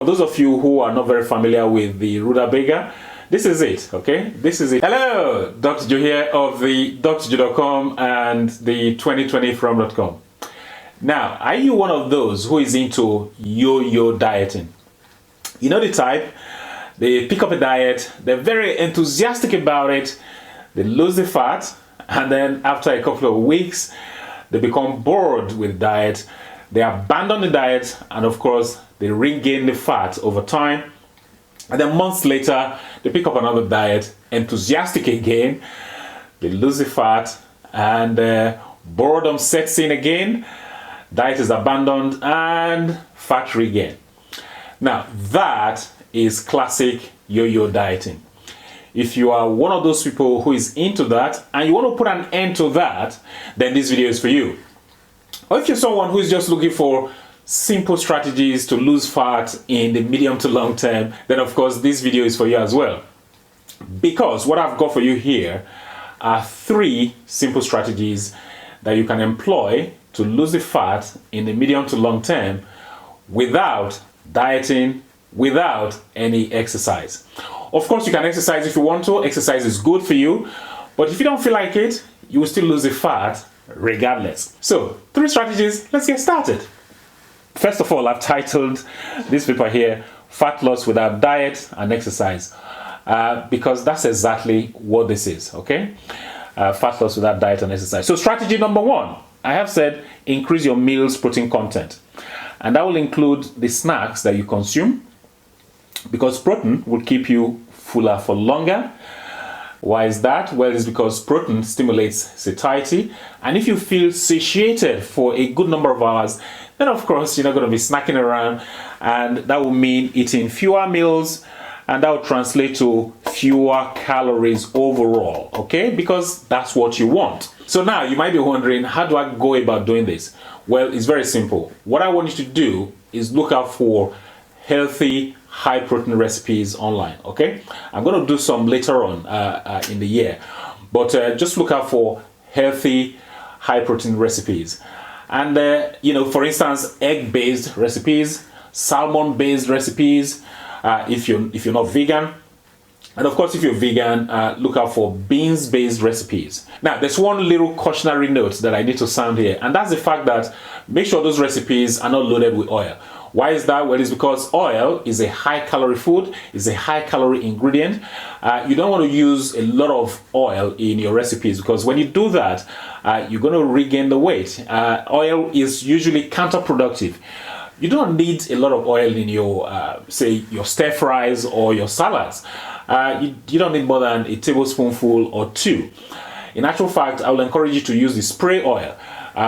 For those of you who are not very familiar with the rutabaga, this is it, okay? This is it. Hello, Dr. Joe here of the drjoe.com and the 2020from.com. Now, are you one of those who is into yo-yo dieting? You know the type, they pick up a diet, they're very enthusiastic about it, they lose the fat, and then after a couple of weeks, they become bored with diet, they abandon the diet, and of course, they regain the fat over time. And then months later, they pick up another diet, enthusiastic again, they lose the fat, and boredom sets in again, diet is abandoned, and fat regain. Now, that is classic yo-yo dieting. If you are one of those people who is into that, and you want to put an end to that, then this video is for you. Or if you're someone who is just looking for simple strategies to lose fat in the medium to long term, then of course this video is for you as well. Because what I've got for you here are 3 simple strategies that you can employ to lose the fat in the medium to long term without dieting, without any exercise. Of course, you can exercise if you want to. Exercise is good for you. But if you don't feel like it, you will still lose the fat regardless. So, 3 strategies. Let's get started. First of all, I've titled this paper here, Fat Loss Without Diet and Exercise, because that's exactly what this is, okay? Fat loss without diet and exercise. So strategy number 1, I have said, increase your meal's protein content. And that will include the snacks that you consume, because protein will keep you fuller for longer. Why is that? Well, it's because protein stimulates satiety, and if you feel satiated for a good number of hours, then of course you're not going to be snacking around, and that will mean eating fewer meals, and that will translate to fewer calories overall, okay? Because that's what you want. So now you might be wondering, how do I go about doing this? Well, it's very simple. What I want you to do is look out for healthy, high protein recipes online, okay? I'm going to do some later on in the year, but just look out for healthy, high protein recipes. And you know, for instance, egg-based recipes, salmon-based recipes, if you're not vegan. And of course, if you're vegan, look out for beans-based recipes. Now, there's one little cautionary note that I need to sound here, and that's the fact that make sure those recipes are not loaded with oil. Why is that? Well, it's because oil is a high-calorie food, is a high-calorie ingredient. You don't want to use a lot of oil in your recipes, because when you do that, you're going to regain the weight. Oil is usually counterproductive. You don't need a lot of oil in your, say, your stir fries or your salads. You don't need more than a tablespoonful or 2. In actual fact, I will encourage you to use the spray oil,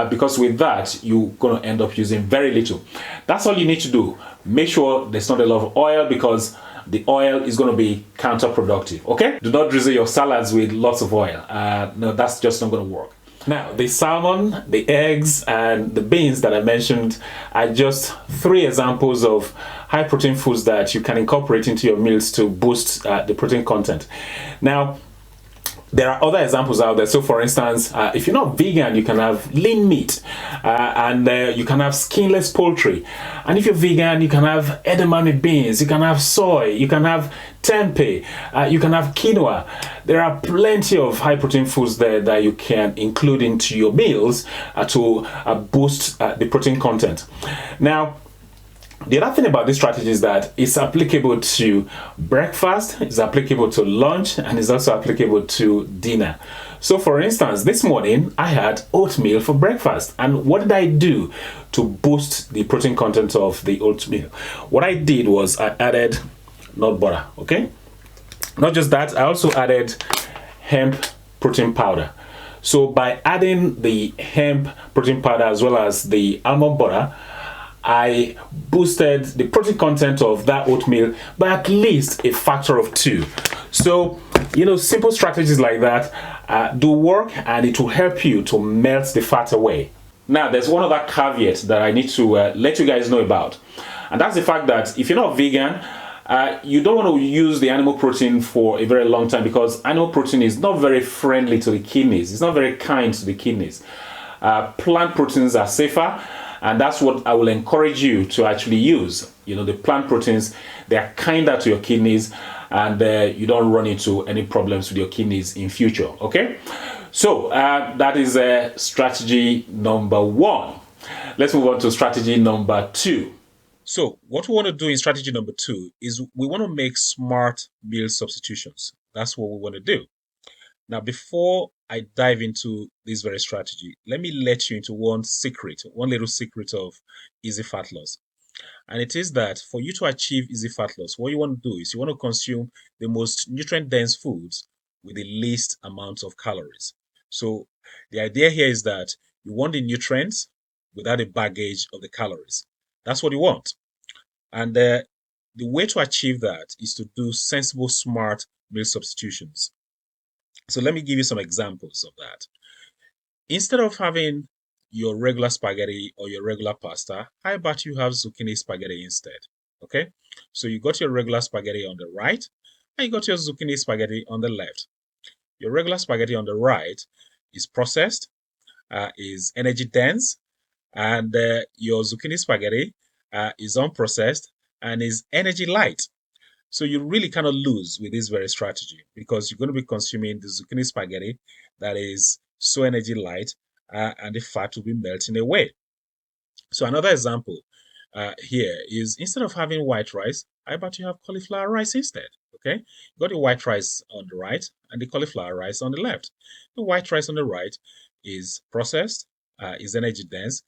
because with that, you're going to end up using very little. That's all you need to do. Make sure there's not a lot of oil, because the oil is going to be counterproductive, okay? Do not drizzle your salads with lots of oil. No, that's just not going to work. Now, the salmon, the eggs, and the beans that I mentioned are just 3 examples of high protein foods that you can incorporate into your meals to boost the protein content. Now, there are other examples out there. So for instance, if you're not vegan, you can have lean meat, and you can have skinless poultry. And if you're vegan, you can have edamame beans, you can have soy, you can have tempeh, you can have quinoa. There are plenty of high protein foods there that you can include into your meals to boost the protein content. Now, the other thing about this strategy is that it's applicable to breakfast, it's applicable to lunch, and it's also applicable to dinner. So for instance, this morning I had oatmeal for breakfast. And what did I do to boost the protein content of the oatmeal? What I did was I added nut butter, okay? Not just that, I also added hemp protein powder. So by adding the hemp protein powder as well as the almond butter, I boosted the protein content of that oatmeal by at least a factor of 2. So, you know, simple strategies like that do work, and it will help you to melt the fat away. Now, there's one other caveat that I need to let you guys know about, and that's the fact that if you're not vegan, you don't want to use the animal protein for a very long time, because animal protein is not very friendly to the kidneys. It's not very kind to the kidneys. Plant proteins are safer, And that's what I will encourage you to actually use. You know, the plant proteins, they are kinder to your kidneys, and you don't run into any problems with your kidneys in future. Okay, so that is strategy number 1. Let's move on to strategy number 2. So what we want to do in strategy number 2 is we want to make smart meal substitutions. That's what we want to do. Now, before I dive into this very strategy, let me let you into one little secret of easy fat loss. And it is that for you to achieve easy fat loss, what you want to do is you want to consume the most nutrient-dense foods with the least amount of calories. So the idea here is that you want the nutrients without the baggage of the calories. That's what you want. And the way to achieve that is to do sensible, smart meal substitutions. So let me give you some examples of that. Instead of having your regular spaghetti or your regular pasta, how about you have zucchini spaghetti instead? Okay, so you got your regular spaghetti on the right, and you got your zucchini spaghetti on the left. Your regular spaghetti on the right is processed, is energy dense, and your zucchini spaghetti is unprocessed and is energy light. So you really cannot lose with this very strategy because you're going to be consuming the zucchini spaghetti that is so energy light, and the fat will be melting away. So another example here is instead of having white rice, how about you have cauliflower rice instead? Okay, you got the white rice on the right and the cauliflower rice on the left. The white rice on the right is processed, is energy dense.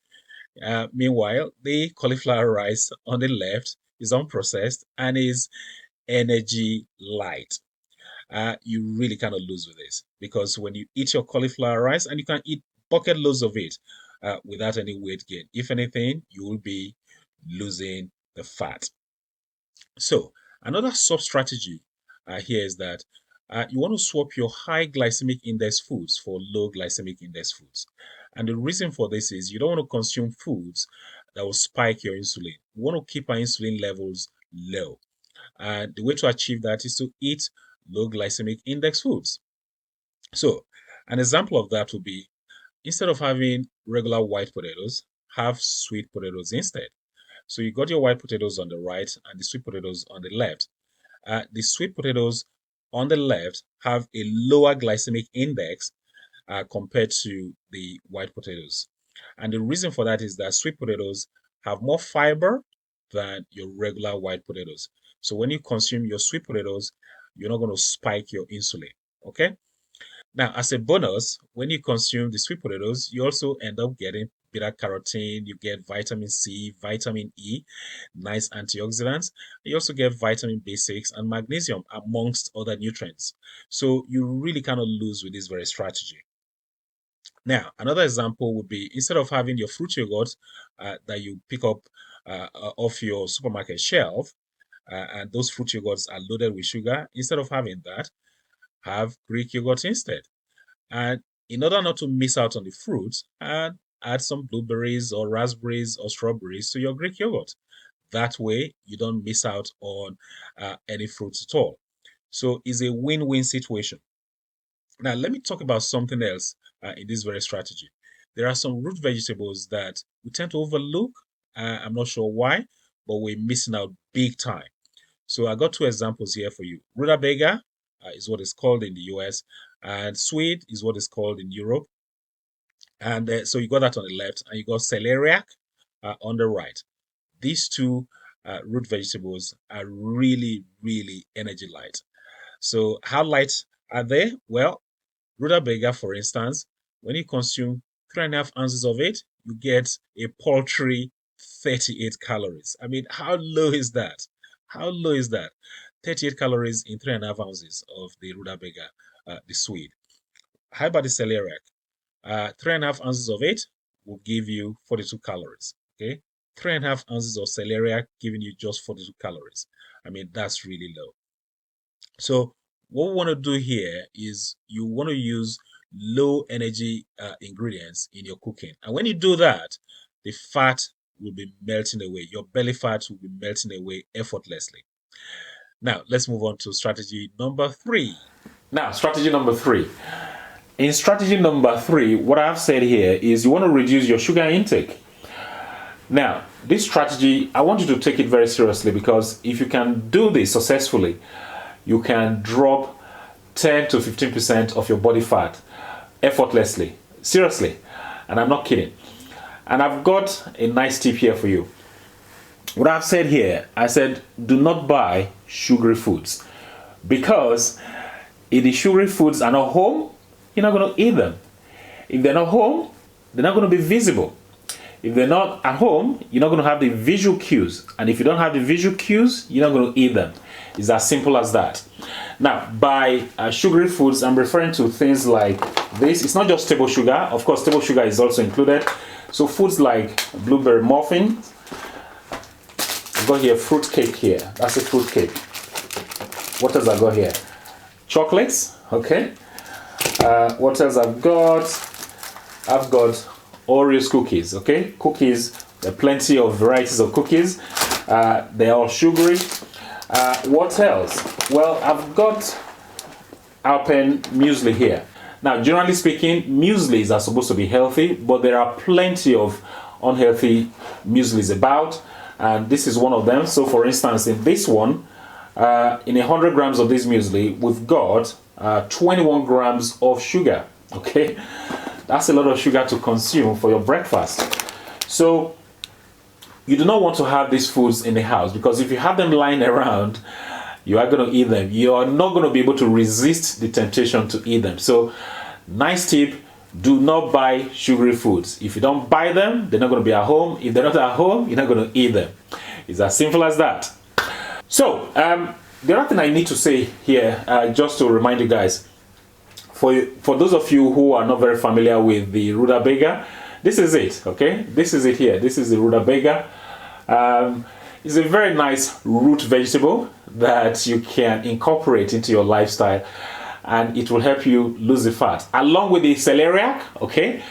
Meanwhile, the cauliflower rice on the left is unprocessed and is energy light. You really cannot lose with this because when you eat your cauliflower rice, and you can eat bucket loads of it without any weight gain, if anything, you will be losing the fat. So another sub strategy here is that you want to swap your high glycemic index foods for low glycemic index foods. And the reason for this is you don't want to consume foods that will spike your insulin. You want to keep our insulin levels low. And the way to achieve that is to eat low glycemic index foods. So an example of that would be instead of having regular white potatoes, have sweet potatoes instead. So you got your white potatoes on the right and the sweet potatoes on the left. The sweet potatoes on the left have a lower glycemic index compared to the white potatoes. And the reason for that is that sweet potatoes have more fiber than your regular white potatoes. So when you consume your sweet potatoes, you're not going to spike your insulin. Okay. Now, as a bonus, when you consume the sweet potatoes, you also end up getting beta carotene, you get vitamin C, vitamin E, nice antioxidants. You also get vitamin B6 and magnesium, amongst other nutrients. So you really cannot lose with this very strategy. Now, another example would be instead of having your fruit yogurt that you pick up off your supermarket shelf, and those fruit yogurts are loaded with sugar, instead of having that, have Greek yogurt instead. And in order not to miss out on the fruits, add some blueberries or raspberries or strawberries to your Greek yogurt. That way, you don't miss out on any fruits at all. So it's a win-win situation. Now, let me talk about something else in this very strategy. There are some root vegetables that we tend to overlook. I'm not sure why, but we're missing out big time. So I got two examples here for you. Rutabaga is what it's called in the US, and swede is what it's called in Europe. And so you got that on the left, and you got celeriac on the right. These two root vegetables are really, really energy light. So how light are they? Well, rutabaga, for instance, when you consume 3.5 ounces of it, you get a paltry 38 calories. I mean, how low is that? How low is that? 38 calories in 3.5 ounces of the rutabaga, the swede. How about the celeriac? 3.5 ounces of it will give you 42 calories. Okay, 3.5 ounces of celeriac giving you just 42 calories. I mean, that's really low. So what we want to do here is you want to use low energy ingredients in your cooking. And when you do that, the fat will be melting away. Your belly fat will be melting away effortlessly. Now, let's move on to strategy number 3. Now, strategy number 3. In strategy number 3, what I've said here is you want to reduce your sugar intake. Now, this strategy, I want you to take it very seriously, because if you can do this successfully, you can drop 10 to 15% of your body fat effortlessly. Seriously. And I'm not kidding. And I've got a nice tip here for you. What I've said here, I said, do not buy sugary foods, because if the sugary foods are not home, you're not going to eat them. If they're not home, they're not going to be visible. If they're not at home, you're not going to have the visual cues. And if you don't have the visual cues, you're not going to eat them. It's as simple as that. Now, by sugary foods, I'm referring to things like this. It's not just table sugar. Of course, table sugar is also included. So foods like blueberry muffin. I've got here fruit cake here. That's a fruit cake. What else I got here? Chocolates. Okay. What else I've got? I've got Oreos cookies. Okay. Cookies. There are plenty of varieties of cookies. They're all sugary. What else? Well, I've got Alpen muesli here. Now, generally speaking, mueslis are supposed to be healthy, but there are plenty of unhealthy mueslis about, and this is one of them. So, for instance, in this one, in 100 grams of this muesli, we've got 21 grams of sugar. Okay, that's a lot of sugar to consume for your breakfast. So, you do not want to have these foods in the house, because if you have them lying around, you are going to eat them. You are not going to be able to resist the temptation to eat them. So, nice tip, do not buy sugary foods. If you don't buy them, they're not going to be at home. If they're not at home, you're not going to eat them. It's as simple as that. So, the other thing I need to say here, just to remind you guys, for those of you who are not very familiar with the rutabaga, this is it, okay? This is it here. This is the rutabaga. It's a very nice root vegetable that you can incorporate into your lifestyle, and it will help you lose the fat. Along with the celeriac, okay?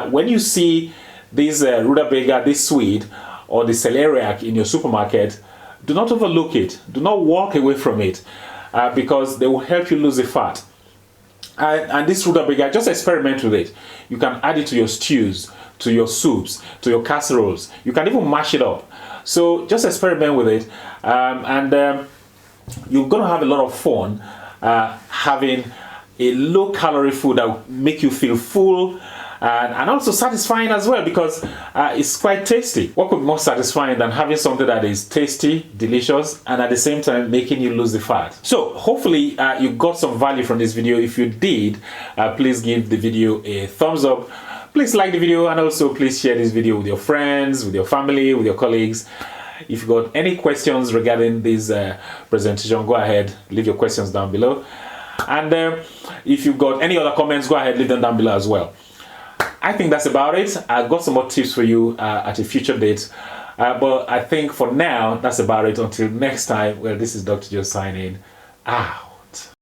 When you see this rutabaga, this swede, or the celeriac in your supermarket, do not overlook it. Do not walk away from it, because they will help you lose the fat. And this rutabaga, just experiment with it. You can add it to your stews, to your soups, to your casseroles. You can even mash it up. So just experiment with it, and you're going to have a lot of fun having a low-calorie food that will make you feel full, and also satisfying as well, because it's quite tasty. What could be more satisfying than having something that is tasty, delicious, and at the same time making you lose the fat? So hopefully you got some value from this video. If you did, please give the video a thumbs up. Please like the video, and also please share this video with your friends, with your family, with your colleagues. If you got any questions regarding this presentation, go ahead, leave your questions down below. And if you've got any other comments, go ahead, leave them down below as well. I think that's about it. I've got some more tips for you at a future date. But I think for now, that's about it. Until next time, well, this is Dr. Joe signing out.